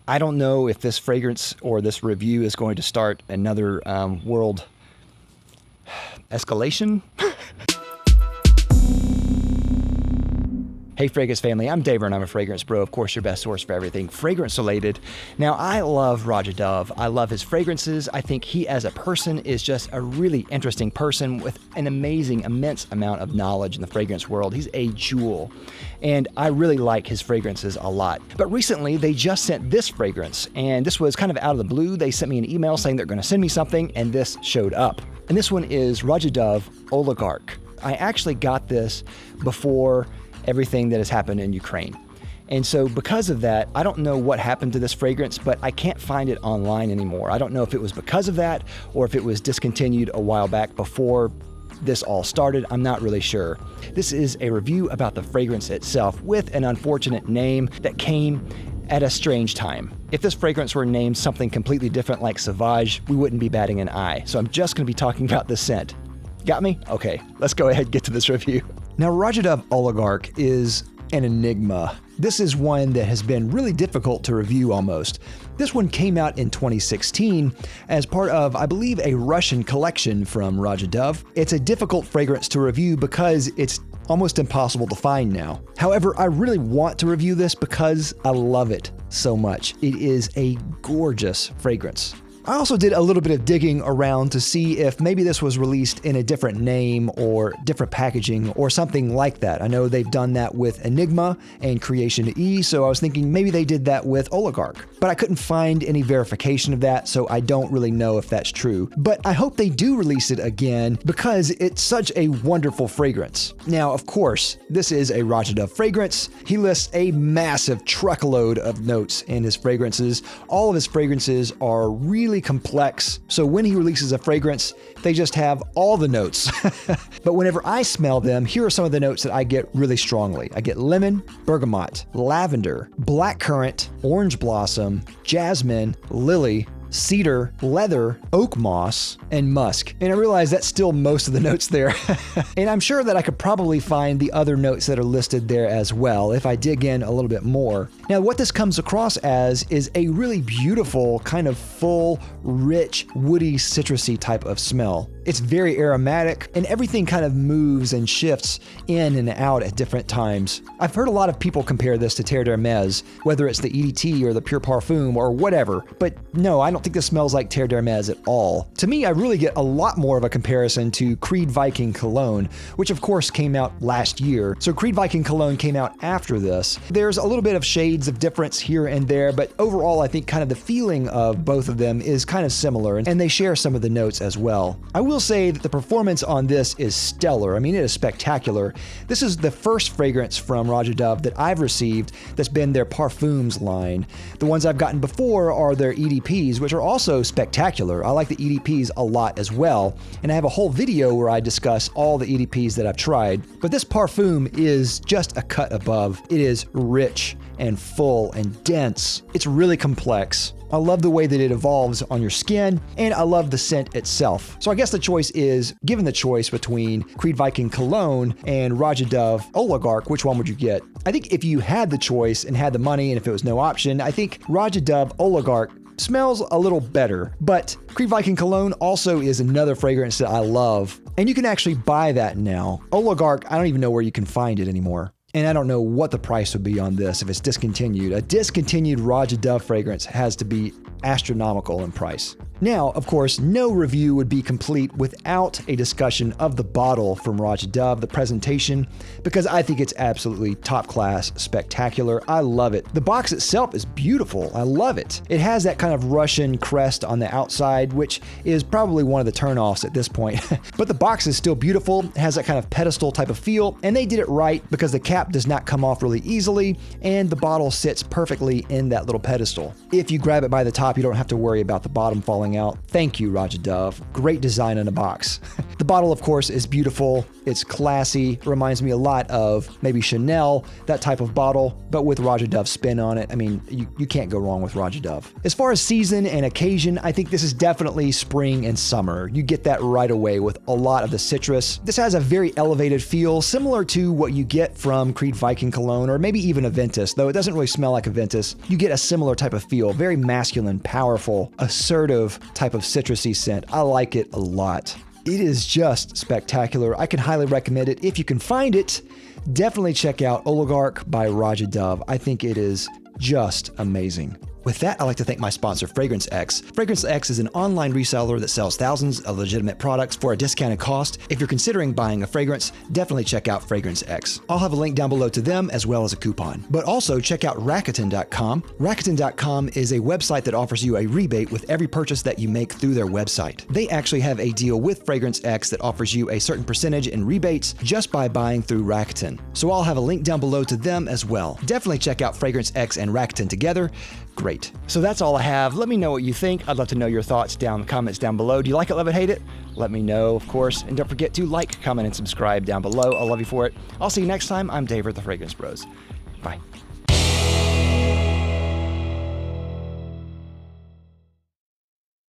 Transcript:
I don't know if this fragrance or this review is going to start another world escalation. Hey Fragrance family, I'm David and I'm a fragrance bro, of course your best source for everything fragrance related. Now I love Roja Dove, I love his fragrances, I think he as a person is just a really interesting person with an amazing, immense amount of knowledge in the fragrance world. He's a jewel and I really like his fragrances a lot. But recently they just sent this fragrance and this was kind of out of the blue. They sent me an email saying they're going to send me something and this showed up. And this one is Roja Dove Oligarch. I actually got this before everything that has happened in Ukraine. And so because of that, I don't know what happened to this fragrance, but I can't find it online anymore. I don't know if it was because of that or if it was discontinued a while back before this all started. I'm not really sure. This is a review about the fragrance itself with an unfortunate name that came at a strange time. If this fragrance were named something completely different like Sauvage, we wouldn't be batting an eye. So I'm just going to be talking about the scent. Got me? Okay, let's go ahead and get to this review. Now, Roja Dove Oligarch is an enigma. This is one that has been really difficult to review almost. This one came out in 2016 as part of, I believe, a Russian collection from Roja Dove. It's a difficult fragrance to review because it's almost impossible to find now. However, I really want to review this because I love it so much. It is a gorgeous fragrance. I also did a little bit of digging around to see if maybe this was released in a different name or different packaging or something like that. I know they've done that with Enigma and Creation E, so I was thinking maybe they did that with Oligarch. But I couldn't find any verification of that, so I don't really know if that's true. But I hope they do release it again because it's such a wonderful fragrance. Now, of course, this is a Roja Dove fragrance. He lists a massive truckload of notes in his fragrances. All of his fragrances are really complex, so when he releases a fragrance, they just have all the notes. But whenever I smell them, here are some of the notes that I get really strongly. I get lemon, bergamot, lavender, blackcurrant, orange blossom, jasmine, lily, cedar, leather, oak moss, and musk. And I realize that's still most of the notes there. And I'm sure that I could probably find the other notes that are listed there as well if I dig in a little bit more. Now, what this comes across as is a really beautiful, kind of full, rich, woody, citrusy type of smell. It's very aromatic and everything kind of moves and shifts in and out at different times. I've heard a lot of people compare this to Terre d'Hermès, whether it's the EDT or the Pure Parfum or whatever, but no, I don't think this smells like Terre d'Hermès at all. To me, I really get a lot more of a comparison to Creed Viking Cologne, which of course came out last year. So Creed Viking Cologne came out after this. There's a little bit of shades of difference here and there, but overall I think kind of the feeling of both of them is kind of similar, and they share some of the notes as well. I will say that the performance on this is stellar. I mean, it is spectacular. This is the first fragrance from Roja Dove that I've received that's been their Parfums line. The ones I've gotten before are their EDPs, which are also spectacular. I like the EDPs a lot as well, and I have a whole video where I discuss all the EDPs that I've tried. But this Parfum is just a cut above. It is rich and full and dense. It's really complex. I love the way that it evolves on your skin, and I love the scent itself. So I guess the choice is, given the choice between Creed Viking Cologne and Roja Dove Oligarch, which one would you get? I think if you had the choice and had the money, and if it was no option, I think Roja Dove Oligarch smells a little better, but Creed Viking Cologne also is another fragrance that I love, and you can actually buy that now. Oligarch, I don't even know where you can find it anymore. And I don't know what the price would be on this if it's discontinued. A discontinued Roja Dove fragrance has to be astronomical in price. Now, of course, no review would be complete without a discussion of the bottle from Roja Dove, the presentation, because I think it's absolutely top class, spectacular. I love it. The box itself is beautiful. I love it. It has that kind of Russian crest on the outside, which is probably one of the turnoffs at this point. But the box is still beautiful. It has that kind of pedestal type of feel, and they did it right because the cap does not come off really easily, and the bottle sits perfectly in that little pedestal. If you grab it by the top, you don't have to worry about the bottom falling selling out. Thank you, Roja Dove. Great design in a box. The bottle, of course, is beautiful. It's classy. Reminds me a lot of maybe Chanel, that type of bottle, but with Roja Dove's spin on it. I mean, you can't go wrong with Roja Dove. As far as season and occasion, I think this is definitely spring and summer. You get that right away with a lot of the citrus. This has a very elevated feel, similar to what you get from Creed Viking cologne, or maybe even a Ventus, though it doesn't really smell like a Ventus. You get a similar type of feel, very masculine, powerful, assertive type of citrusy scent. I like it a lot. It is just spectacular. I can highly recommend it. If you can find it, definitely check out Oligarch by Roja Dove. I think it is just amazing. With that, I'd like to thank my sponsor, Fragrance X. Fragrance X is an online reseller that sells thousands of legitimate products for a discounted cost. If you're considering buying a fragrance, definitely check out Fragrance X. I'll have a link down below to them as well as a coupon. But also check out Rakuten.com. Rakuten.com is a website that offers you a rebate with every purchase that you make through their website. They actually have a deal with Fragrance X that offers you a certain percentage in rebates just by buying through Rakuten. So I'll have a link down below to them as well. Definitely check out Fragrance X and Rakuten together. Great. So that's all I have. Let me know what you think. I'd love to know your thoughts down in the comments down below. Do you like it, love it, hate it? Let me know, of course. And don't forget to like, comment, and subscribe down below. I'll love you for it. I'll see you next time. I'm Dave at the Fragrance Bros. Bye.